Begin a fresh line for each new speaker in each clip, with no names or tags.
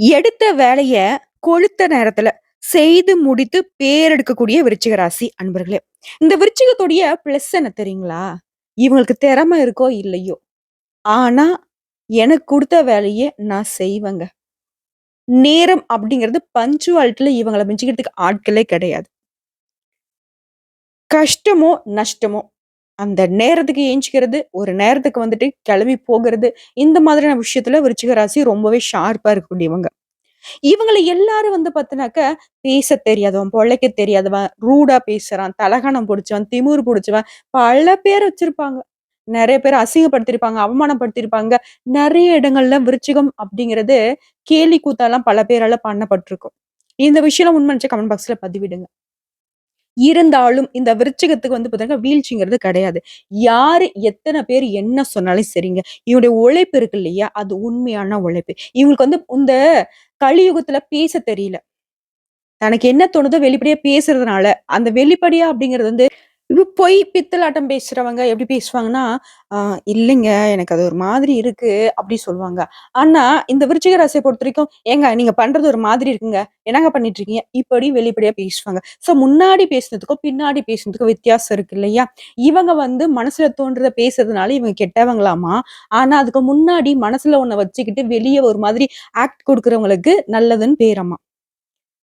எடுத்த வேலைய கொழுத்த நேரத்துல செய்து முடித்து பேரெடுக்கக்கூடிய விருச்சிக ராசி அன்பர்களே. இந்த விருச்சிகத்துடைய பிளஸ் என்ன தெரியுங்களா? இவங்களுக்கு திறமை இருக்கோ இல்லையோ, ஆனா எனக்கு குடுத்த வேலைய நான் செய்வேங்க. நேரம் அப்படிங்கிறது பங்க்சுவாலிட்டில இவங்கள மிஞ்சிக்கிறதுக்கு ஆட்களே கிடையாது. கஷ்டமோ, நஷ்டமோ, அந்த நேரத்துக்கு எந்திச்சிக்கிறது, ஒரு நேரத்துக்கு வந்துட்டு கிளம்பி போகுறது, இந்த மாதிரியான விஷயத்துல விருச்சிக ராசி ரொம்பவே ஷார்ப்பா இருக்கக்கூடியவங்க. இவங்கள எல்லாரும் வந்து பாத்தீனாக்க, பேச தெரியாதவன், பொழைக்க தெரியாதவன், ரூடா பேசுறான், தலகாணம் புடிச்சவன், திமிரு புடிச்சவன், பல பேர் வச்சிருப்பாங்க. நெறைய பேர அசிங்கப்படுத்தியிருப்பாங்க, அவமானப்படுத்தியிருப்பாங்க. நெறைய இடங்கள்ல விருச்சிகம் அப்படிங்கிறது கேலி கூத்தாலாம் பல பேரால பண்ணப்பட்டுருக்கும். இந்த விஷயம்லாம் உண்மைன்னு நெனச்சா கமெண்ட் பாக்ஸ்ல பதிவிடுங்க. இருந்தாலும் இந்த விருச்சிகத்துக்கு வந்து பாத்தீங்கன்னா, வீழ்ச்சிங்கிறது கிடையாது. யாரு எத்தன பேர் என்ன சொன்னாலும் சரிங்க. இவனுடைய உழைப்பு இருக்கு இல்லையா? அது உண்மையான உழைப்பு. இவங்களுக்கு வந்து இந்த கலியுகத்துல பேச தெரியல. தனக்கு என்ன தோணுதோ வெளிப்படையா பேசுறதுனால, அந்த வெளிப்படையா அப்படிங்கிறது வந்து பொய் பித்தலாட்டம் பேசுறவங்க எப்படி பேசுவாங்கன்னா, "ஆ இல்லைங்க, எனக்கு அது ஒரு மாதிரி இருக்கு" அப்படி சொல்லுவாங்க. ஆனா, இந்த விருச்சிக ராசிய பொறுத்தவரைக்கும், "ஏங்க நீங்க பண்றது ஒரு மாதிரி இருக்குங்க. என்னங்க பண்ணிட்டு இருக்கீங்க?" இப்படி வெளிப்படையா பேசுவாங்க. ஸோ முன்னாடி பேசினதுக்கும், பின்னாடி பேசினதுக்கும் வித்தியாசம் இருக்கு இல்லையா? இவங்க வந்து மனசுல தோன்றத பேசுறதுனால இவங்க கெட்டவங்களாமா. ஆனா, அதுக்கு முன்னாடி மனசுல ஒண்ண வச்சுக்கிட்டு வெளிய ஒரு மாதிரி ஆக்ட் குடுக்குறவங்களுக்கு நல்லதுன்னு பேராமா.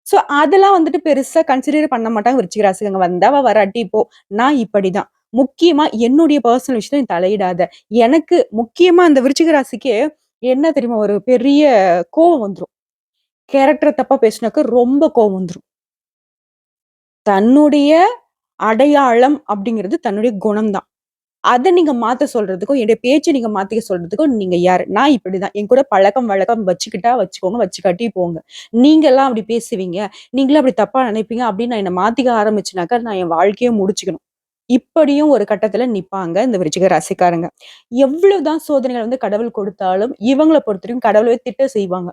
சோ, அதெல்லாம் வந்துட்டு பெருசா கன்சிடர் பண்ண மாட்டாங்க விருச்சிக ராசிக்காரங்க. வந்தா வராட்டி போ. நான் இப்படிதான். முக்கியமா என்னுடைய பெர்சனல் விஷயத்துல நீ தலையிடாத. எனக்கு முக்கியமா அந்த விருச்சிக ராசிக்கு என்ன தெரியுமா? ஒரு பெரிய கோவம் வந்துரும். கேரக்டர தப்பா பேசுனாக்க ரொம்ப கோவம் வந்துரும். தன்னுடைய அடையாளம் அப்படிங்கிறது தன்னுடைய குணம் தான். அத நீங்க மாத்த சொல்றதுக்கும், என்னுடைய பேச்ச நீங்க மாத்திக்க சொல்றதுக்கும் நீங்க யாரு? நான் இப்படிதான். என் கூட பழக்கம், வழக்கம் வச்சுக்கிட்டா வச்சுக்கோங்க, வச்சுக்காட்டி போங்க. நீங்கலாம் அப்படி பேசுவீங்க, நீங்கலாம் அப்படி தப்பா நினைப்பீங்க அப்படின்னு நான் என்ன மாத்திக்க ஆரம்பிச்சேனாக்கா, நான் என் வாழ்க்கையே முடிச்சுக்கணும். இப்படியும் ஒரு கட்டத்துல நிப்பாங்க இந்த விருச்சிக ராசிக்காரங்க. எவ்வளவுதான் சோதனைகள் வந்து கடவுள் கொடுத்தாலும், இவங்கள பொறுத்தவரைக்கும் கடவுளவே திட்ட செய்வாங்க.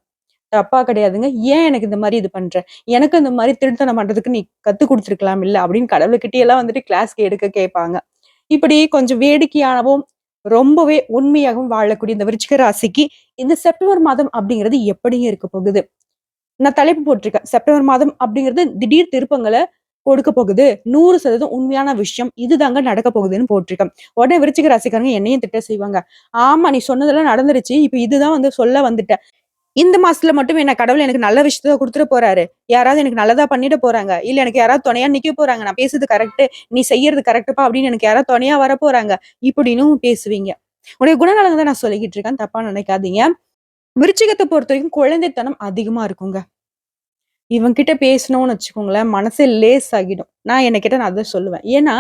தப்பா கிடையாதுங்க. "ஏன் எனக்கு இந்த மாரி இது பண்ற? எனக்கு இந்த மாரி திருட்டுத்தனம் பண்றதுக்கு நீ கத்துக் குடுத்துருக்கலாம்ல்ல" அப்படின்னு கடவுள்கிட்டயெல்லாம் வந்துட்டு கிளாஸ்க்கு எடுக்க கேட்பாங்க. இப்படி கொஞ்சம் வேடிக்கையாகவும், ரொம்பவே உண்மையாகவும் வாழக்கூடிய இந்த விருச்சிக ராசிக்கு, இந்த செப்டம்பர் மாதம் அப்படிங்கிறது எப்படிங்க இருக்க போகுது? நான் தலைப்பு போட்டிருக்கேன். செப்டம்பர் மாதம் அப்படிங்கிறது திடீர் திருப்பங்கள கொடுக்க போகுது. 100% உண்மையான விஷயம். இதுதாங்க நடக்க போகுதுன்னு போட்டிருக்கேன். உடனே விருச்சிக ராசிக்காரங்க என்னையும் திட்ட செய்வாங்க. ஆமா நீ சொன்னதெல்லாம் நடந்துருச்சு. இப்ப இதுதான் வந்து சொல்ல வந்துட்ட. இந்த மாசத்துல மட்டும் என்ன கடவுள் எனக்கு நல்ல விஷயத்த குடுத்துற போறாரு. யாராவது எனக்கு நல்லதா பண்ணிட போறாங்க. இல்ல எனக்கு யாராவது துணையா நிக்க போறாங்க. நான் பேசுறது கரெக்ட்டு. நீ செய்யறது கரெக்ட்டுப்பா அப்படின்னு எனக்கு யாராவது துணையா வரப்போறாங்க. இப்படின்னும் பேசுவீங்க. உங்களுடைய குணநலங்க தான் நான் சொல்லிக்கிட்டு இருக்கேன். தப்பா நினைக்காதீங்க. விருச்சிகத்த பொறுத்தவரைக்கும் குழந்தைத்தனம் அதிகமா இருக்குங்க. இவன்கிட்ட பேசினோம்னு வச்சுக்கோங்களேன், மனசே லேசாகிடும். நான் என்ன கேட்டா நான் அதான் சொல்லுவேன். ஏன்னா,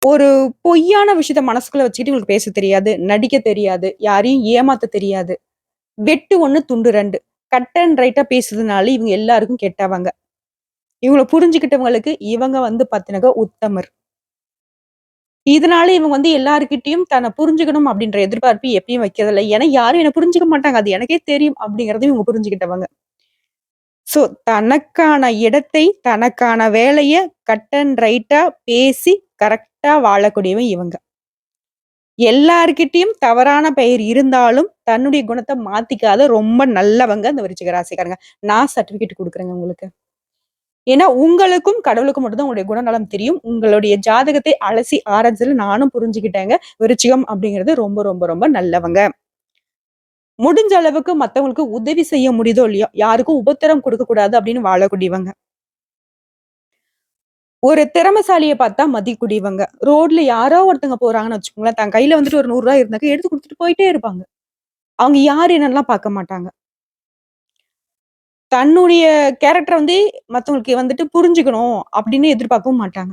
ஒரு பொய்யான விஷயத்த மனசுக்குள்ள வச்சுக்கிட்டு இவங்களுக்கு பேச தெரியாது, நடிக்க தெரியாது, யாரையும் ஏமாத்த தெரியாது. வெட்டு 1 துண்டு 2. கட் அண்ட் ரைட்டா பேசுறதுனால இவங்க எல்லாருக்கும் கெட்டவங்க. இவங்கள புரிஞ்சுக்கிட்டவங்களுக்கு இவங்க வந்து பாத்தீனாக்கா உத்தமர். இதனால இவங்க வந்து எல்லார்கிட்டயும் தன்ன புரிஞ்சுக்கணும் அப்படின்ற எதிர்பார்ப்பு எப்பயும் வைக்கிறதில்ல. ஏன்னா யாரும் என்ன புரிஞ்சுக்க மாட்டாங்க. அது எனக்கே தெரியும் அப்படிங்கிறதையும் இவங்க புரிஞ்சுக்கிட்டவங்க. சோ தனக்கான இடத்தை, தனக்கான வேலைய கட் அண்ட் ரைட்டா பேசி கரெக்ட்டா வாழக்கூடியவன் இவங்க. எல்லார்கிட்டயும் தவறான பெயர் இருந்தாலும், தன்னுடைய குணத்த மாத்திக்காத ரொம்ப நல்லவங்க அந்த விருச்சிக ராசிக்காரங்க. நான் சர்டிபிகேட் குடுக்குறேங்க உங்களுக்கு. ஏன்னா, உங்களுக்கும் கடவுளுக்கும் மட்டும் தான் உங்களுடைய குணநலம் தெரியும். உங்களுடைய ஜாதகத்தை அலசி ஆராய்ஞ்சதுல நானும் புரிஞ்சுக்கிட்டேங்க. விருச்சிகம் அப்படிங்கிறது ரொம்ப, ரொம்ப, ரொம்ப நல்லவங்க. முடிஞ்ச அளவுக்கு மத்தவங்களுக்கு உதவி செய்ய முடியுதோ இல்லையோ, யாருக்கும் உபத்திரம் குடுக்கக் கூடாது அப்படின்னு வாழக்கூடியவங்க. ஒரு திறமைசாலிய பார்த்தா மதிக்கூடியவங்க. ரோட்ல யாரோ ஒருத்தவங்க போறாங்கன்னு வச்சுக்கோங்களேன், தன் கையில வந்துட்டு ஒரு ரூ. 100 இருந்தாக்க எடுத்து குடுத்துட்டு போயிட்டே இருப்பாங்க. அவங்க யார் என்னன்னுலாம் பார்க்க மாட்டாங்க. தன்னுடைய கேரக்டர வந்து மத்தவங்களுக்கு வந்துட்டு புரிஞ்சுக்கணும் அப்படின்னு எதிர்பார்க்கவும் மாட்டாங்க.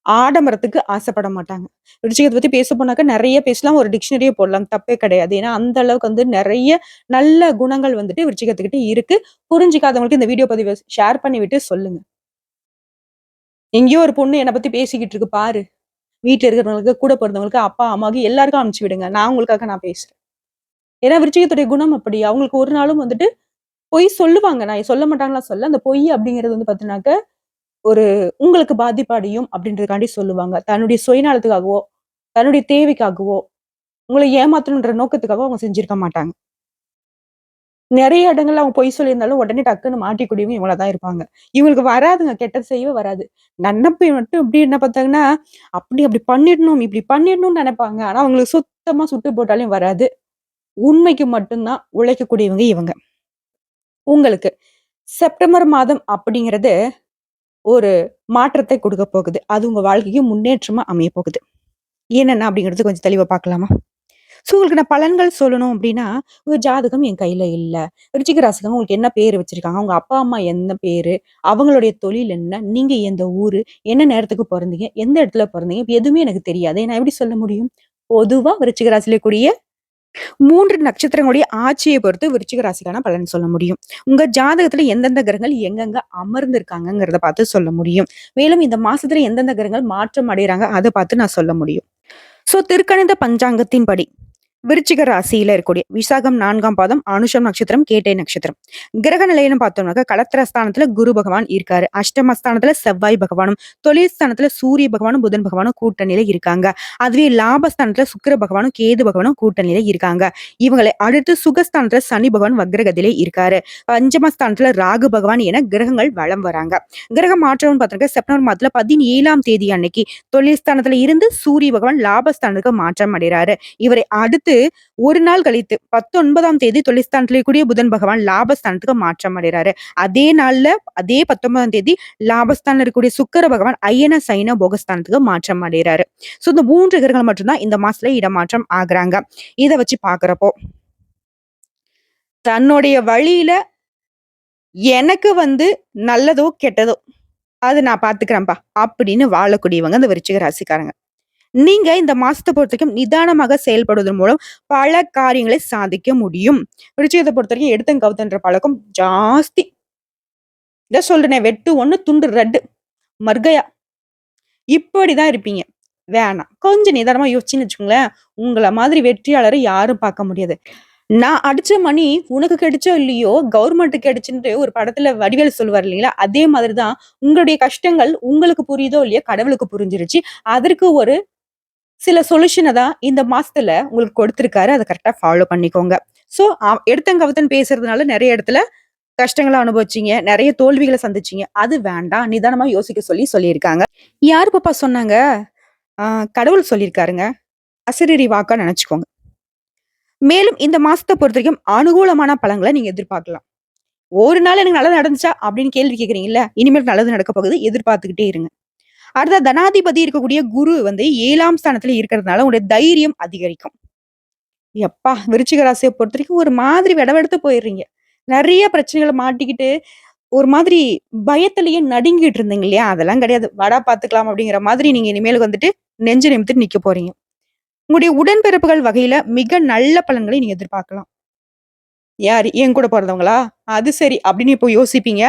ஆடம்பரத்துக்கு ஆசைப்பட மாட்டாங்க. ருச்சிகத்த பத்தி பேச போனாக்கா நெறைய பேசலாம். ஒரு டிக்ஷனரியே போடலாம். தப்பே கிடையாது. ஏன்னா, அந்த அளவுக்கு வந்து நெறைய நல்ல குணங்கள் வந்துட்டு விருச்சிகத்துக்கிட்ட இருக்கு. புரிஞ்சுக்காதவங்களுக்கு இந்த வீடியோ பதிவ ஷேர் பண்ணிவிட்டு சொல்லுங்க. எங்கேயோ ஒரு பொண்ணு என்ன பத்தி பேசிக்கிட்டு இருக்கு பாரு. வீட்ல இருக்கிறவங்களுக்கு, கூட பொறந்தவங்களுக்கு, அப்பா, அம்மாவுக்கு எல்லாருக்கும் அனுப்பிச்சு விடுங்க. உங்களுக்காக நான் பேசுறேன். ஏன்னா விருச்சிகத்துடைய குணம் அப்படி. அவங்களுக்கு ஒரு நாளும் வந்துட்டு பொய் சொல்லுவாங்க. நான் சொல்ல மாட்டாங்கலாம் சொல்லல. அந்த பொய் அப்படிங்கிறது வந்து பார்த்தீங்கன்னாக்க, ஒரு உங்களுக்கு பாதிப்பு அடையும் அப்படின்றதுக்காண்டி சொல்லுவாங்க. தன்னுடைய சுயநலத்துக்காகவோ, தன்னுடைய தேவைக்காகவோ, உங்கள ஏமாத்தணுன்ற நோக்கத்துக்காகவோ அவங்க செஞ்சிருக்க மாட்டாங்க. நெறைய இடங்கள்ல அவங்க பொய் சொல்லியிருந்தாலும் உடனே டக்குன்னு மாட்டிக்கூடியவங்க இவங்களா தான் இருப்பாங்க. இவங்களுக்கு வராதுங்க. கெட்டது செய்யவே வராது. நன்னப்பை மட்டும் எப்படி என்ன பார்த்தாங்கன்னா, அப்படி பண்ணிடணும், இப்படி பண்ணிடணும்னு நெனைப்பாங்க. ஆனா அவங்களுக்கு சுத்தமா சுட்டு போட்டாலும் வராது. உண்மைக்கு மட்டும் தான் உழைக்கக்கூடியவங்க இவங்க. உங்களுக்கு செப்டம்பர் மாதம் அப்படிங்கிறது ஒரு மாற்றத்தை குடுக்க போகுது. அது உங்க வாழ்க்கைக்கு முன்னேற்றமா அமையப் போகுது. என்னென்ன அப்படிங்கிறது கொஞ்சம் தெளிவா பார்க்கலாமா? ஸோ உங்களுக்கு நான் பலன்கள் சொல்லணும் அப்படின்னா, உங்க ஜாதகம் என் கையில இல்ல. விருச்சிக ராசிக்காரங்க உங்களுக்கு என்ன பேரு வச்சிருக்காங்க? உங்க அப்பா, அம்மா என்ன பேரு? அவங்களுடைய தொழில் என்ன? நீங்க எந்த ஊரு? என்ன நேரத்துக்கு பொறந்தீங்க? எந்த இடத்துல பொறந்தீங்க? இப்ப எதுவுமே எனக்கு தெரியாது. நான் எப்படி சொல்ல முடியும்? பொதுவா விருச்சிக ராசியில கூடிய 3 நட்சத்திரங்களுடைய ஆட்சியை பொறுத்து விருச்சிக ராசிக்கான பலன் சொல்ல முடியும். உங்க ஜாதகத்துல எந்தெந்த கிரகங்கள் எங்கெங்க அமர்ந்திருக்காங்கங்கிறத பார்த்து சொல்ல முடியும். மேலும் இந்த மாசத்துல எந்தெந்த கிரகங்கள் மாற்றம் அடையறாங்க, அத பார்த்து நான் சொல்ல முடியும். ஸோ திருக்கணித பஞ்சாங்கத்தின்படி விருச்சிக ராசியில இருக்கக்கூடிய விசாகம் 4ஆம் பாதம், அனுஷம் நட்சத்திரம், கேட்டை நட்சத்திரம். கிரக நிலைன்னு பார்த்தோம்னாக்க களத்திரஸ்தானத்துல குரு பகவான் இருக்காரு. அஷ்டமஸ்தானத்துல செவ்வாய் பகவானும், தொழில் ஸ்தானத்துல சூரிய பகவானும், புதன் பகவானும் கூட்டணியில இருக்காங்க. அதுவே லாபஸ்தானத்துல சுக்கிர பகவானும், கேது பகவானும் கூட்டணியில இருக்காங்க. இவங்களை அடுத்து சுகஸ்தானத்துல சனி பகவான் வக்ரகதியில இருக்காரு. பஞ்சமஸ்தானத்துல ராகு பகவான் என கிரகங்கள் வலம் வராங்க. கிரக மாற்றம்னு பார்த்தோம்னா செப்டம்பர் மாதத்துல 17ஆம் தேதி அன்னைக்கு தொழில் ஸ்தானத்துல இருந்து சூரிய பகவான் லாபஸ்தானத்துக்கு மாற்றம் அடைகிறாரு. இவரை அடுத்து ஒரு நாள் கழித்து 19ஆம் தேதி தொழில்ஸ்தானத்திலே கூடிய புதன் பகவான் லாபஸ்தானத்துக்கு மாற்றம் அடைகிறாரு. அதே நாள்ல அதே 19ஆம் தேதி லாபஸ்தானத்துல இருக்கக்கூடிய சுக்கிர பகவான் அயன சைன போகஸ்தானத்துக்கு மாற்றம் அடைகிறாரு. சோ இந்த 3 கிரகங்கள் மட்டும்தான் இந்த மாசத்துல இடமாற்றம் ஆகுறாங்க. இத வச்சு பாக்குறப்போ தன்னுடைய வழியில எனக்கு நல்லதோ கெட்டதோ அது நான் பாத்துக்கிறேன்ப்பா அப்படின்னு வாழக்கூடியவங்க இந்த விருச்சிக ராசிக்காரங்க. நீங்க இந்த மாசத்த பொறுத்தவரைக்கும் நிதானமாக செயல்படுவதன் மூலம் பல காரியங்களை சாதிக்க முடியும். விருச்சிகத்தை பொறுத்தவரைக்கும் எடுத்தம் கவுத்தன்ற பழக்கம் ஜாஸ்தி. இத சொல்றேனே வெட்டு 1 துண்டு 2 மர்கையா. இப்படிதான் இருப்பீங்க. வேணாம். கொஞ்சம் நிதானமா யோசிச்சுன்னு வச்சுக்கோங்களேன். உங்கள மாதிரி வெற்றியாளர யாரும் பார்க்க முடியாது. நான் அடிச்ச மணி உனக்கு கிடைச்சோ இல்லையோ, கவர்மெண்ட்க்கு கிடைச்சுன்ட்டு ஒரு படத்துல வடிவேலு சொல்லுவாரு இல்லைங்களா? அதே மாதிரி தான் உங்களுடைய கஷ்டங்கள் உங்களுக்கு புரியுதோ இல்லையோ கடவுளுக்கு புரிஞ்சிருச்சு. அதற்கு ஒரு சில சொல்யூஷன தான் இந்த மாசத்துல உங்களுக்கு கொடுத்திருக்காரு. அத கரெக்ட்டா ஃபாலோ பண்ணிக்கோங்க. சோ எடுத்தங்கவுத்தன் பேசுறதுனால நெறைய இடத்துல கஷ்டங்கள அனுபவிச்சீங்க. நெறைய தோல்விகள சந்திச்சீங்க. அது வேண்டாம். நிதானமா யோசிக்க சொல்லி சொல்லியிருக்காங்க. யாரு பாப்பா சொன்னாங்க? ஆ கடவுள் சொல்லியிருக்காருங்க. அசரீரி வாக்கா நெனச்சுக்கோங்க. மேலும் இந்த மாசத்த பொறுத்தவரைக்கும் அனுகூலமான பலன்கள நீங்க எதிர்பார்க்கலாம். ஒரு நாள் எனக்கு நல்லது நடந்துச்சா? அப்படின்னு கேள்வி கேட்கிறீங்கல்ல. இனிமேல் நல்லது நடக்க போகுது. எதிர்பார்த்துக்கிட்டே இருங்க. அடுத்த தனாதிபதி இருக்கக்கூடிய குரு 7ஆம் ஸ்தானத்துல இருக்கிறதுனால உங்களுடைய தைரியம் அதிகரிக்கும். எப்பா! விருச்சிக ராசிய பொறுத்தவரைக்கும் ஒரு மாதிரி வெடவெடத்து போயிடுறீங்க. நெறைய பிரச்சனைகள மாட்டிக்கிட்டு, ஒரு மாதிரி பயத்திலேயே நடுங்கிட்டு இருந்தீங்க இல்லையா? அதெல்லாம் கிடையாது. வாடா பார்த்துக்கலாம் அப்படிங்கிற மாதிரி நீங்க இனிமேல் நெஞ்ச நிமிர்த்தி நிக்க போறீங்க. உங்களுடைய உடன்பிறப்புகள் வகையில மிக நல்ல பலன்களை நீங்க எதிர்பார்க்கலாம். யாரு? என் கூட பொறந்தவங்களா? அது சரி அப்படின்னு இப்போ யோசிப்பீங்க.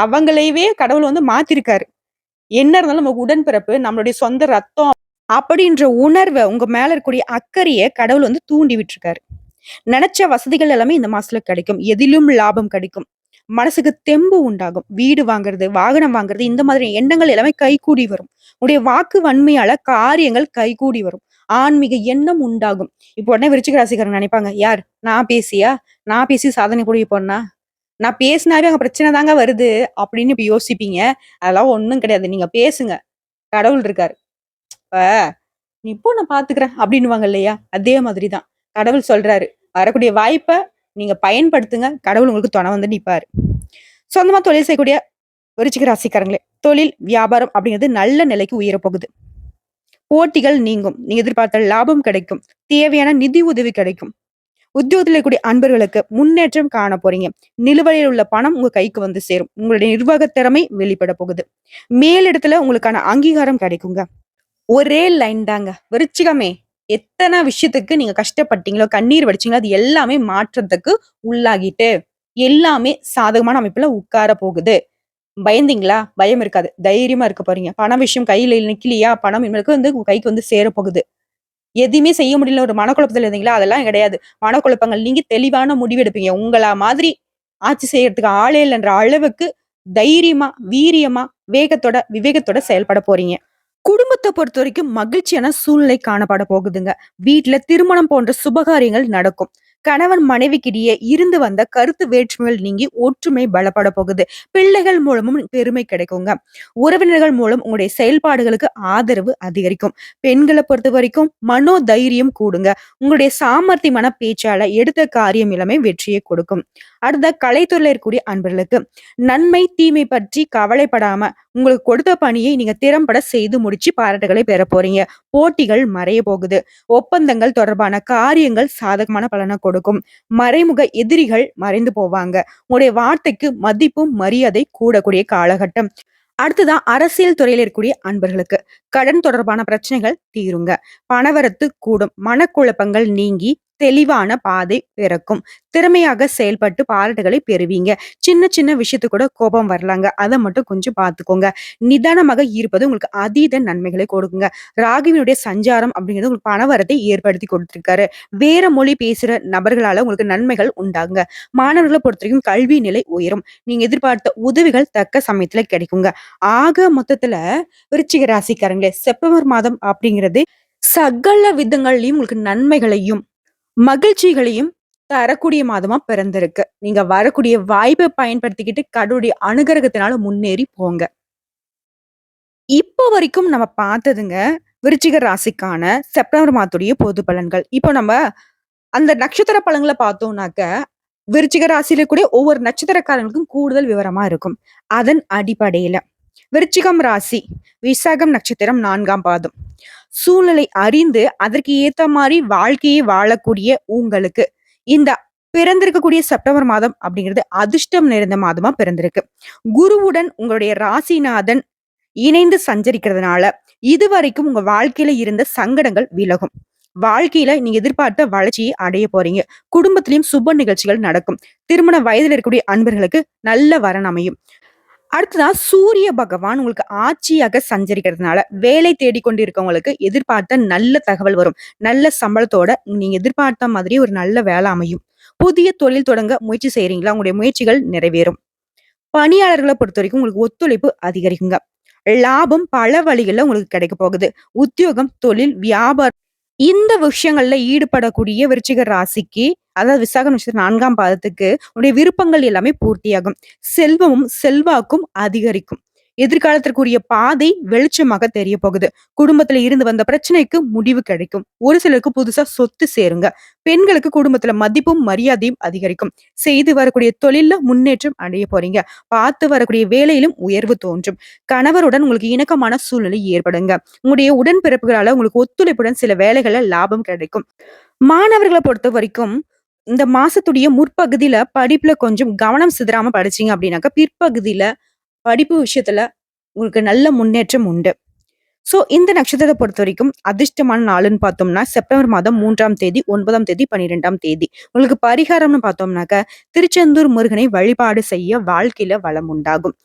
அவங்களையவே கடவுள் மாத்திருக்காரு. என்ன இருந்தாலும் நம்ம உடன்பிறப்பு, நம்மளுடைய சொந்த ரத்தம் அப்படின்ற உணர்வ உங்க மேல இருக்கக்கூடிய அக்கறைய கடவுள் தூண்டி விட்டுருக்காரு. நெனச்ச வசதிகள் எல்லாமே இந்த மாசத்துல கிடைக்கும். எதிலும் லாபம் கிடைக்கும். மனசுக்கு தெம்பு உண்டாகும். வீடு வாங்குறது, வாகனம் வாங்குறது இந்த மாதிரி எண்ணங்கள் எல்லாமே கைகூடி வரும். உங்களுடைய வாக்கு வன்மையால காரியங்கள் கைகூடி வரும். ஆன்மீக எண்ணம் உண்டாகும். இப்போ உடனே விருச்சிக ராசிக்காரங்க நினைப்பாங்க, யார்? நான் பேசியா? நான் பேசி சாதனை புரிய போறேனா? நான் பேசினாவே அங்க பிரச்சனை தாங்க வருது அப்படின்னு இப்ப யோசிப்பீங்க. அதெல்லாம் ஒண்ணும் கிடையாது. நீங்க பேசுங்க. கடவுள் இருக்காரு. இப்ப "நீ போ நான் பார்த்துக்கிறேன்" அப்படின்னுவாங்க இல்லையா? அதே மாதிரி தான். கடவுள் சொல்றாரு. வரக்கூடிய வாய்ப்ப நீங்க பயன்படுத்துங்க. கடவுள் உங்களுக்கு துணை நிப்பாரு. சொந்தமா தொழில் செய்யக்கூடிய விருச்சிக ராசிக்காரங்களே, தொழில், வியாபாரம் அப்படிங்கிறது நல்ல நிலைக்கு உயரப் போகுது. போட்டிகள் நீங்கும். நீங்க எதிர்பார்த்த லாபம் கிடைக்கும். தேவையான நிதி உதவி கிடைக்கும். உத்தியோகத்துல இருக்கக்கூடிய அன்பர்களுக்கு முன்னேற்றம் காண போறீங்க. நிலுவையில் உள்ள பணம் உங்க கைக்கு சேரும். உங்களுடைய நிர்வாக திறமை வெளிப்பட போகுது. மேலிடத்துல உங்களுக்கான அங்கீகாரம் கிடைக்குங்க. ஒரே லைன் தாங்க. விருச்சிகமே, எத்தன விஷயத்துக்கு நீங்க கஷ்டப்பட்டீங்களோ, கண்ணீர் வடிச்சீங்களோ, அது எல்லாமே மாற்றத்துக்கு உள்ளாகிட்டு, எல்லாமே சாதகமான அமைப்புல உட்கார போகுது. பயந்தீங்களா? பயம் இருக்காது. தைரியமா இருக்க போறீங்க. பண விஷயம் கையில நிக்கலையா? பணம் இனிமேலுக்கு உங்க கைக்கு சேரப்போகுது. எதையுமே செய்ய முடியல ஒரு மனக்குழப்பத்துல இருந்தீங்களா? அதெல்லாம் கிடையாது. மனக்குழப்பங்கள் நீங்கி தெளிவான முடிவு எடுப்பீங்க. உங்கள மாதிரி ஆட்சி செய்யறதுக்கு ஆளே இல்லன்ற அளவுக்கு தைரியமா, வீரியமா, வேகத்தோட, விவேகத்தோட செயல்பட போறீங்க. குடும்பத்த பொறுத்தவரைக்கும் மகிழ்ச்சியான சூழ்நிலை காணப்பட போகுதுங்க. வீட்ல திருமணம் போன்ற சுபகாரியங்கள் நடக்கும். கணவன் மனைவிக்கிடையே இருந்து வந்த கருத்து வேற்றுமைகள் நீங்கி ஒற்றுமை பலப்பட போகுது. பிள்ளைகள் மூலமும் பெருமை கிடைக்குங்க. உறவினர்கள் மூலம் உங்களுடைய செயல்பாடுகளுக்கு ஆதரவு அதிகரிக்கும். பெண்கள பொறுத்தவரைக்கும் மனோதைரியம் கூடுங்க. உங்களுடைய சாமர்த்தியமான பேச்சால எடுத்த காரியம் எல்லாமே வெற்றியை கொடுக்கும். அடுத்த கலைத்துறையில இருக்கக்கூடிய அன்பர்களுக்கு நன்மை, தீமை பற்றி கவலைப்படாம உங்களுக்கு கொடுத்த பணியை நீங்க திறம்பட செய்து முடிச்சு பாராட்டுகளை பெற போறீங்க. போட்டிகள் மறைய போகுது. ஒப்பந்தங்கள் தொடர்பான காரியங்கள் சாதகமான பலனை கொடுக்கும். மறைமுக எதிரிகள் மறைந்து போவாங்க. உங்களுடைய வார்த்தைக்கு மதிப்பும் மரியாதை கூடக்கூடிய காலகட்டம். அடுத்ததான் அரசியல் துறையில இருக்கக்கூடிய அன்பர்களுக்கு கடன் தொடர்பான பிரச்சனைகள் தீருங்க. பணவரத்து கூடும். மனக்குழப்பங்கள் நீங்கி தெளிவான பாதை பிறக்கும். திறமையாக செயல்பட்டு பாராட்டுகளை பெறுவீங்க. சின்ன சின்ன விஷயத்துக்கு கூட கோபம் வரலாங்க. அதை மட்டும் கொஞ்சம் பார்த்துக்கோங்க. நிதானமாக இருப்பது உங்களுக்கு அதீத நன்மைகளை கொடுக்குங்க. ராகுவினுடைய சஞ்சாரம் அப்படிங்கிறது உங்களுக்கு பணவரத்தை ஏற்படுத்தி கொடுத்திருக்காரு. வேற மொழி பேசுற நபர்களால உங்களுக்கு நன்மைகள் உண்டாகுங்க. மாணவர்களை பொறுத்தவரைக்கும் கல்வி நிலை உயரும். நீங்க எதிர்பார்த்த உதவிகள் தக்க சமயத்துல கிடைக்குங்க. ஆக மொத்தத்துல விருச்சிக ராசிக்காரங்களே, செப்டம்பர் மாதம் அப்படிங்கிறது சகல விதங்கள்லயும் உங்களுக்கு நன்மைகளையும் மகிழ்ச்சிகளையும் தரக்கூடிய மாதமா பிறந்திருக்கு. நீங்க வரக்கூடிய வாய்ப்பை பயன்படுத்திக்கிட்டு கடவுளுடைய அனுகிரகத்தினால முன்னேறி போங்க. இப்போ வரைக்கும் நம்ம பார்த்ததுங்க விருச்சிக ராசிக்கான செப்டம்பர் மாதத்துடைய பொது பலன்கள். இப்போ நம்ம அந்த நட்சத்திர பலன்களை பார்த்தோம்னாக்க விருச்சிக ராசியில கூட ஒவ்வொரு நட்சத்திரக்காரங்களுக்கும் கூடுதல் விவரமா இருக்கும். அதன் அடிப்படையில விருச்சிகம் ராசி விசாகம் நட்சத்திரம் 4ஆம் பாதம். சூழ்நிலை அறிந்து அதற்கு ஏத்த மாதிரி வாழ்க்கையை வாழக்கூடிய உங்களுக்கு இந்த பிறந்திருக்கக்கூடிய செப்டம்பர் மாதம் அப்படிங்கிறது அதிர்ஷ்டம் நிறைந்த மாதமா பிறந்திருக்கு. குருவுடன் உங்களுடைய ராசிநாதன் இணைந்து சஞ்சரிக்கிறதுனால இதுவரைக்கும் உங்க வாழ்க்கையில இருந்த சங்கடங்கள் விலகும். வாழ்க்கையில நீங்க எதிர்பார்த்த வளர்ச்சியை அடைய போறீங்க. குடும்பத்திலையும் சுப நிகழ்ச்சிகள் நடக்கும். திருமண வயதில் இருக்கக்கூடிய அன்பர்களுக்கு நல்ல வரன் அமையும். அடுத்ததா சூரிய பகவான் உங்களுக்கு ஆட்சியாக சஞ்சரிக்கிறதுனால வேலை தேடிக்கொண்டு இருக்கவங்களுக்கு எதிர்பார்த்த நல்ல தகவல் வரும். நல்ல சம்பளத்தோட நீங்க எதிர்பார்த்த மாதிரி ஒரு நல்ல வேலை அமையும். புதிய தொழில் தொடங்க முயற்சி செய்றீங்களா? உங்களுடைய முயற்சிகள் நிறைவேறும். பணியாளர்களை பொறுத்த வரைக்கும் உங்களுக்கு ஒத்துழைப்பு அதிகரிக்குங்க. லாபம் பல வழிகள்ல உங்களுக்கு கிடைக்க போகுது. உத்தியோகம், தொழில், வியாபாரம் இந்த விஷயங்கள்ல ஈடுபடக்கூடிய விருச்சிக ராசிக்கு, அதாவது விசாகம் நட்சத்திரம் 4ஆம் பாதத்துக்கு உடைய விருப்பங்கள் எல்லாமே பூர்த்தியாகும். செல்வமும் செல்வாக்கும் அதிகரிக்கும். எதிர்காலத்திற்குரிய பாதை வெளிச்சமாக தெரிய போகுது. குடும்பத்துல இருந்து வந்த பிரச்சனைக்கு முடிவு கிடைக்கும். ஒரு சிலருக்கு புதுசா சொத்து சேருங்க. பெண்களுக்கு குடும்பத்துல மதிப்பும் மரியாதையும் அதிகரிக்கும். செய்து வரக்கூடிய தொழில்ல முன்னேற்றம் அடைய போறீங்க. பார்த்து வரக்கூடிய வேலையிலும் உயர்வு தோன்றும். கணவருடன் உங்களுக்கு இணக்கமான சூழ்நிலை ஏற்படுங்க. உங்களுடைய உடன்பிறப்புகளால உங்களுக்கு ஒத்துழைப்புடன் சில வேலைகள்ல லாபம் கிடைக்கும். மாணவர்களை பொறுத்த வரைக்கும் இந்த மாசத்துடைய முற்பகுதியில படிப்புல கொஞ்சம் கவனம் சிதறாம படிச்சீங்க அப்படின்னாக்கா பிற்பகுதியில படிப்பு விஷயத்துல உங்களுக்கு நல்ல முன்னேற்றம் உண்டு. சோ இந்த நட்சத்திரத்தை பொறுத்த வரைக்கும் அதிர்ஷ்டமான நாளுன்னு பார்த்தோம்னா செப்டம்பர் மாதம் 3ஆம் தேதி, 9ஆம் தேதி, 12ஆம் தேதி. உங்களுக்கு பரிகாரம்னு பார்த்தோம்னாக்க திருச்செந்தூர் முருகனை வழிபாடு செய்ய வாழ்க்கையில வளம் உண்டாகும்.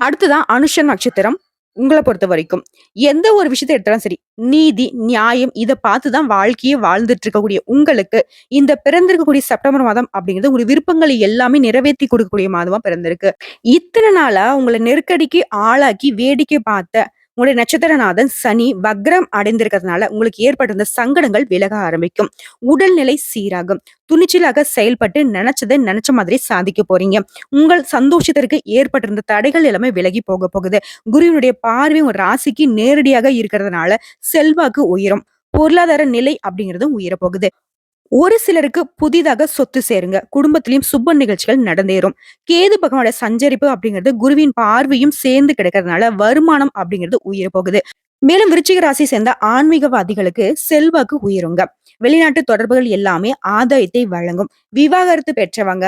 அடுத்ததான் அனுஷம் நட்சத்திரம். உங்களை பொறுத்த வரைக்கும் எந்த ஒரு விஷயத்தை எடுத்தாலும் சரி, நீதி, நியாயம் இத பார்த்துதான் வாழ்க்கையே வாழ்ந்துட்டு இருக்கக்கூடிய உங்களுக்கு இந்த பிறந்திருக்கக்கூடிய செப்டம்பர் மாதம் அப்படிங்கிறது உங்களுடைய விருப்பங்களை எல்லாமே நிறைவேற்றி கொடுக்கக்கூடிய மாதமா பிறந்திருக்கு. இத்தனை நாளா உங்களை நெருக்கடிக்கு ஆளாக்கி வேடிக்கை பார்த்த உங்களுடைய நட்சத்திரநாதன் சனி வக்ரம் அடைந்திருக்கிறதுனால உங்களுக்கு ஏற்பட்டிருந்த சங்கடங்கள் விலக ஆரம்பிக்கும். உடல்நிலை சீராகும். துணிச்சலாக செயல்பட்டு நினைச்சதை நினைச்ச மாதிரி சாதிக்க போறீங்க. உங்கள் சந்தோஷத்திற்கு ஏற்பட்டிருந்த தடைகள் எல்லாமே விலகி போக போகுது. குருவினுடைய பார்வை உங்க ராசிக்கு நேரடியாக இருக்கிறதுனால செல்வாக்கு உயரும். பொருளாதார நிலை அப்படிங்கிறதும் உயரப்போகுது. ஒரு சிலருக்கு புதிதாக சொத்து சேருங்க. குடும்பத்திலயும் சுப நிகழ்ச்சிகள் நடந்தேறும். கேது பகவானோட சஞ்சரிப்பு அப்படிங்கிறது குருவின் பார்வையும் சேர்ந்து கிடைக்கிறதுனால வருமானம் அப்படிங்கிறது உயர போகுது. மேலும் விருச்சிக ராசி சேர்ந்த ஆன்மீகவாதிகளுக்கு செல்வாக்கு உயருங்க. வெளிநாட்டு தொடர்புகள் எல்லாமே ஆதாயத்தை வழங்கும். விவாகரத்து பெற்றவங்க,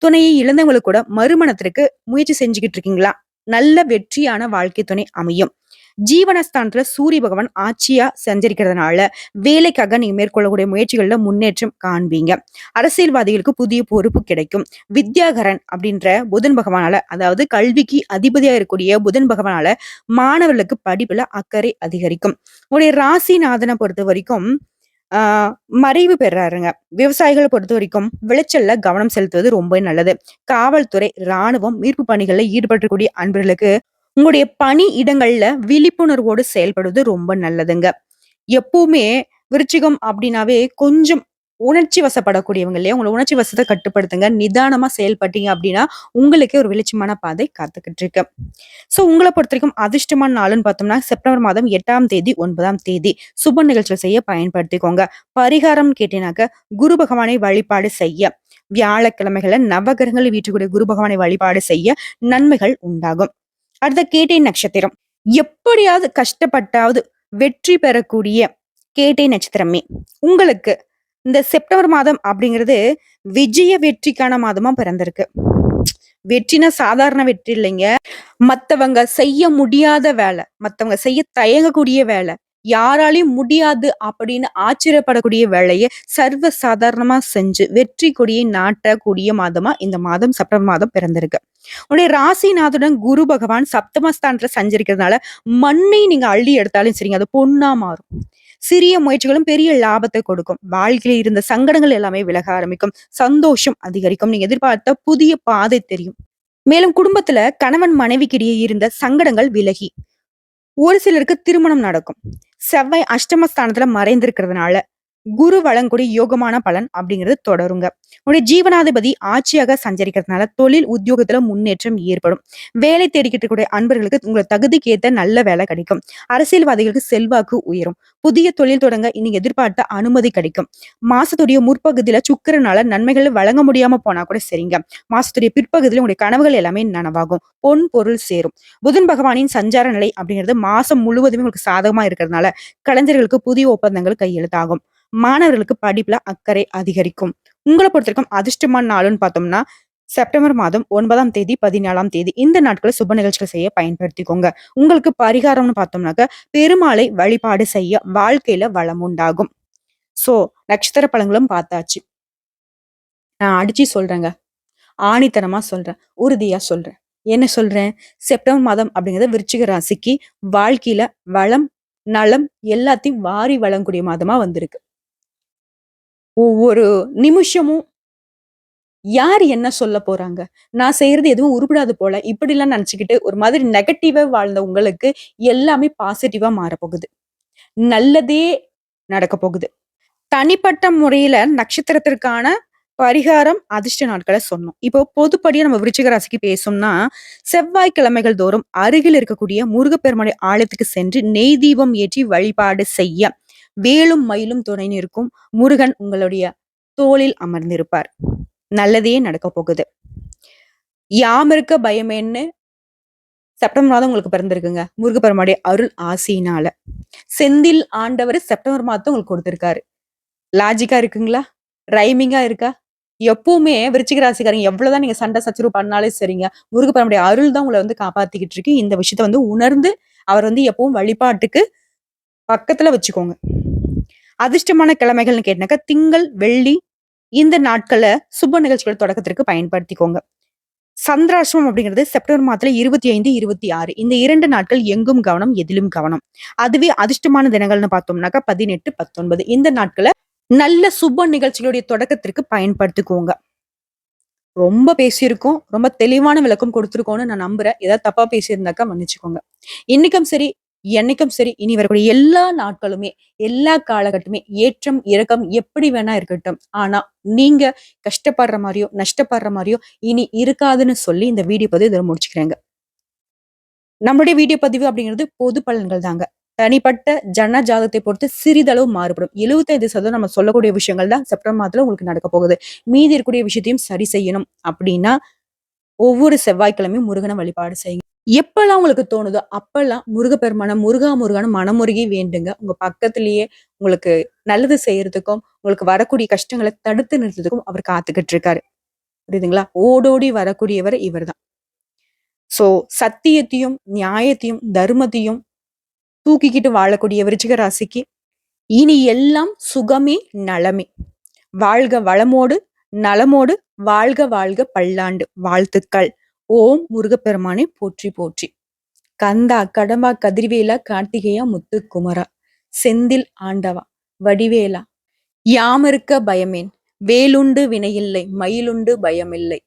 துணையை இழந்தவங்களுக்கு கூட மறுமணத்திற்கு முயற்சி செஞ்சுக்கிட்டு இருக்கீங்களா? நல்ல வெற்றியான வாழ்க்கை துணை அமையும். ஜீவனஸ்தானத்துல சூரிய பகவான் ஆட்சியா சஞ்சரிக்கிறதுனால வேலைக்காக நீங்க மேற்கொள்ளக்கூடிய முயற்சிகள்ல முன்னேற்றம் காண்பீங்க. அரசியல்வாதிகளுக்கு புதிய பொறுப்பு கிடைக்கும். வித்யாகரன் அப்படின்ற புதன் பகவானால, அதாவது கல்விக்கு அதிபதியா இருக்கக்கூடிய புதன் பகவானால மாணவர்களுக்கு படிப்புல அக்கறை அதிகரிக்கும். உங்களுடைய ராசிநாதனை பொறுத்த வரைக்கும் மறைவு பெறாருங்க. விவசாயிகளை பொறுத்த வரைக்கும் விளைச்சல்ல கவனம் செலுத்துவது ரொம்ப நல்லது. காவல்துறை, ராணுவம், மீட்பு பணிகள்ல ஈடுபடக்கூடிய அன்பர்களுக்கு உங்களுடைய பணி இடங்கள்ல விழிப்புணர்வோடு செயல்படுவது ரொம்ப நல்லதுங்க. எப்பவுமே விருச்சிகம் அப்படின்னாவே கொஞ்சம் உணர்ச்சி வசப்படக்கூடியவங்க இல்லையா? உங்கள உணர்ச்சி வசத்த கட்டுப்படுத்துங்க. நிதானமா செயல்பட்டீங்க அப்டின்னா, உங்களுக்கே ஒரு வெளிச்சமான பாதை காத்துக்கிட்டு இருக்கு. ஸோ உங்கள பொறுத்தவரைக்கும் அதிர்ஷ்டமான நாளுன்னு பார்த்தோம்னா, செப்டம்பர் மாதம் 8ஆம் தேதி, 9ஆம் தேதி சுப நிகழ்ச்சிகள் செய்ய பயன்படுத்திக்கோங்க. பரிகாரம் கேட்டீங்கனாக்க, குரு பகவானை வழிபாடு செய்ய வியாழக்கிழமைகள்ல நவகிரகங்கள் வீற்றக்கூடிய குரு பகவானை வழிபாடு செய்ய நன்மைகள் உண்டாகும். அடுத்த கேட்டை நட்சத்திரம். எப்படியாவது கஷ்டப்பட்டாவது வெற்றி பெறக்கூடிய கேட்டை நட்சத்திரமே, உங்களுக்கு இந்த செப்டம்பர் மாதம் அப்படிங்கிறது விஜய வெற்றிக்கான மாதமா பிறந்திருக்கு. வெற்றினா சாதாரண வெற்றி இல்லைங்க. மத்தவங்க செய்ய முடியாத வேலை, மத்தவங்க செய்ய தயங்கக்கூடிய வேலை, யாராலயும் முடியாது அப்படின்னு ஆச்சரியப்படக்கூடிய வேலைய சர்வ சாதாரணமா செஞ்சு வெற்றி கொடியை நாட்டக்கூடிய மாதமா இந்த மாதம் செப்டம்பர் மாதம் பிறந்திருக்கு. உன்னுடைய ராசிநாதனுடன் குரு பகவான் சப்தமஸ்தானத்துல சஞ்சரிக்கிறதுனால மண்ணை நீங்க அள்ளி எடுத்தாலும் சரிங்க, அது பொன்னா மாறும். சிறிய முயற்சிகளும் பெரிய லாபத்தை கொடுக்கும். வாழ்க்கையில் இருந்த சங்கடங்கள் எல்லாமே விலக ஆரம்பிக்கும். சந்தோஷம் அதிகரிக்கும். நீங்க எதிர்பார்த்த புதிய பாதை தெரியும். மேலும் குடும்பத்துல கணவன் மனைவிக்கிடையே இருந்த சங்கடங்கள் விலகி ஒரு சிலருக்கு திருமணம் நடக்கும். செவ்வாய் அஷ்டமஸ்தானத்துல மறைந்திருக்கிறதுனால குரு வழங்கக்கூடிய யோகமான பலன் அப்படிங்கிறது தொடருங்க. உங்களுடைய ஜீவனாதிபதி ஆட்சியாக சஞ்சரிக்கிறதுனால தொழில் உத்தியோகத்துல முன்னேற்றம் ஏற்படும். வேலை தேடிக்கிட்டு இருக்கக்கூடிய அன்பர்களுக்கு உங்களை தகுதிக்கு ஏத்த நல்ல வேலை கிடைக்கும். அரசியல்வாதிகளுக்கு செல்வாக்கு உயரும். புதிய தொழில் தொடங்க நீங்க எதிர்பார்த்த அனுமதி கிடைக்கும். மாசத்துடைய முற்பகுதியில சுக்கிரனால நன்மைகள் வழங்க முடியாம போனா கூட சரிங்க. மாசத்துடைய பிற்பகுதியில உங்களுடைய கனவுகள் எல்லாமே நனவாகும். பொன் பொருள் சேரும். புதன் பகவானின் சஞ்சார நிலை அப்படிங்கிறது மாசம் முழுவதுமே உங்களுக்கு சாதகமா இருக்கிறதுனால கலைஞர்களுக்கு புதிய ஒப்பந்தங்கள் கையெழுத்தாகும். மாணவர்களுக்கு படிப்புல அக்கறை அதிகரிக்கும். உங்கள பொறுத்தவரைக்கும் அதிர்ஷ்டமான நாளுன்னு பார்த்தோம்னா, செப்டம்பர் மாதம் 9ஆம் தேதி, 14ஆம் தேதி இந்த நாட்கள சுப நிகழ்ச்சிகள் செய்ய பயன்படுத்திக்கோங்க. உங்களுக்கு பரிகாரம்னு பார்த்தோம்னாக்க, பெருமாளை வழிபாடு செய்ய வாழ்க்கையில வளம் உண்டாகும். சோ நட்சத்திர பலன்களும் பார்த்தாச்சு. நான் அடிச்சு சொல்றேங்க. ஆணித்தனமா சொல்றேன். உறுதியா சொல்றேன். என்ன சொல்றேன்? செப்டம்பர் மாதம் அப்படிங்கிறது விருச்சிக ராசிக்கு வாழ்க்கையில வளம், நலம் எல்லாத்தையும் வாரி வழங்கக்கூடிய மாதமா வந்திருக்கு. ஒவ்வொரு நிமிஷமும் யார் என்ன சொல்ல போறாங்க? நான் செய்யறது எதுவும் உருப்படாது போல, இப்படிலாம் நினைச்சுக்கிட்டு ஒரு மாதிரி நெகட்டிவா வாழ்ந்த உங்களுக்கு எல்லாமே பாசிட்டிவா மாறப்போகுது. நல்லதே நடக்க போகுது. தனிப்பட்ட முறையில நட்சத்திரத்திற்கான பரிகாரம், அதிர்ஷ்ட நாட்கள சொன்னோம். இப்போ பொதுப்படியா நம்ம விருச்சிக ராசிக்கு பேசோம்னா, செவ்வாய்க்கிழமைகள் தோறும் அருகில் இருக்கக்கூடிய முருகப்பெருமானுடைய ஆலயத்துக்கு சென்று நெய் தீபம் ஏற்றி வழிபாடு செய்ய, வேலும் மயிலும் துணை நிற்கும் முருகன் உங்களுடைய தோளில் அமர்ந்திருப்பார். நல்லதே நடக்க போகுது. யாமிருக்க பயமேன்னு செப்டம்பர் மாதம் உங்களுக்கு பிறந்திருக்குங்க. முருகப்பெருமானுடைய அருள் ஆசியினால. செந்தில் ஆண்டவர் செப்டம்பர் மாதத்த உங்களுக்கு கொடுத்திருக்காரு. லாஜிக்கா இருக்குங்களா? ரைமிங்கா இருக்கா? எப்பவுமே விருச்சிக ராசிக்காரங்க எவ்வளவுதான் நீங்க சண்டை சச்சரவு பண்ணாலும் சரிங்க, முருகப்பெருமானுடைய அருள் தான் உங்கள வந்து காப்பாத்திக்கிட்டு இருக்கு. இந்த விஷயத்த வந்து உணர்ந்து அவர் வந்து எப்பவும் வழிபாட்டுக்கு பக்கத்துல வச்சுக்கோங்க. அதிர்ஷ்டமான கிழமைகள்னு கேட்டாக்க திங்கள், வெள்ளி இந்த நாட்கள சுப நிகழ்ச்சிகள் தொடக்கத்திற்கு பயன்படுத்திக்கோங்க. சந்திராஷ்டமம் அப்படிங்கிறது செப்டம்பர் மாதத்துல 25, 26 இந்த 2 நாட்கள் எங்கும் கவனம், எதிலும் கவனம். அதுவே அதிர்ஷ்டமான தினங்கள்னு பார்த்தோம்னாக்கா 18, 19 இந்த நாட்கள நல்ல சுப நிகழ்ச்சிகளுடைய தொடக்கத்திற்கு பயன்படுத்திக்கோங்க. ரொம்ப பேசியிருக்கோம். ரொம்ப தெளிவான விளக்கம் கொடுத்திருக்கோம்னு நான் நம்புறேன். ஏதாவது தப்பா பேசியிருந்தாக்கா மன்னிச்சுக்கோங்க. இன்னைக்கும் சரி, என்னைக்கும் சரி, இனி வரக்கூடிய எல்லா நாட்களுமே, எல்லா காலகட்டமே ஏற்றம், இறக்கம் எப்படி வேணா இருக்கட்டும். ஆனா, நீங்க கஷ்டப்படுற மாரியோ, நஷ்டப்படுற மாரியோ இனி இருக்காதுன்னு சொல்லி இந்த வீடியோ பதிவு இதில முடிச்சுக்கிறேங்க. நம்மளுடைய வீடியோ பதிவு அப்படிங்கிறது பொது பலன்கள் தாங்க. தனிப்பட்ட ஜன ஜாதகத்தை பொறுத்து சிறிதளவு மாறுபடும். 75% நம்ம சொல்லக்கூடிய விஷயங்கள் தான் செப்டம்பர் மாதத்துல உங்களுக்கு நடக்க போகுது. மீதி இருக்கக்கூடிய விஷயத்தையும் சரி செய்யணும் அப்படின்னா, ஒவ்வொரு செவ்வாய்க்கிழமையும் முருகன வழிபாடு செய்யுங்க. எப்பல்லாம் உங்களுக்கு தோணுதோ, அப்பல்லாம் முருகப்பெருமான முருகா முருகான்னு மனமுருகி வேண்டுங்க. உங்க பக்கத்திலேயே உங்களுக்கு நல்லது செய்யறதுக்கும், உங்களுக்கு வரக்கூடிய கஷ்டங்கள தடுத்து நிறுத்துறதுக்கும் அவர் காத்துக்கிட்டு இருக்காரு. புரியுதுங்களா? ஓடோடி வரக்கூடியவர் இவர்தான். சோ சத்தியத்தையும், நியாயத்தையும், தர்மத்தையும் தூக்கிக்கிட்டு வாழக்கூடிய விருச்சிக ராசிக்கு இனி எல்லாம் சுகமே நலமே. வாழ்க வளமோடு நலமோடு வாழ்க வாழ்க பல்லாண்டு வாழ்த்துக்கள். ஓம் முருகப்பெருமானை போற்றி போற்றி. கந்தா கடம்பா கதிர்வேலா கார்த்திகேயா முத்துக்குமரா செந்தில் ஆண்டவா வடிவேலா யாமிருக்க பயமேன் வேலுண்டு வினையில்லை மயிலுண்டு பயமில்லை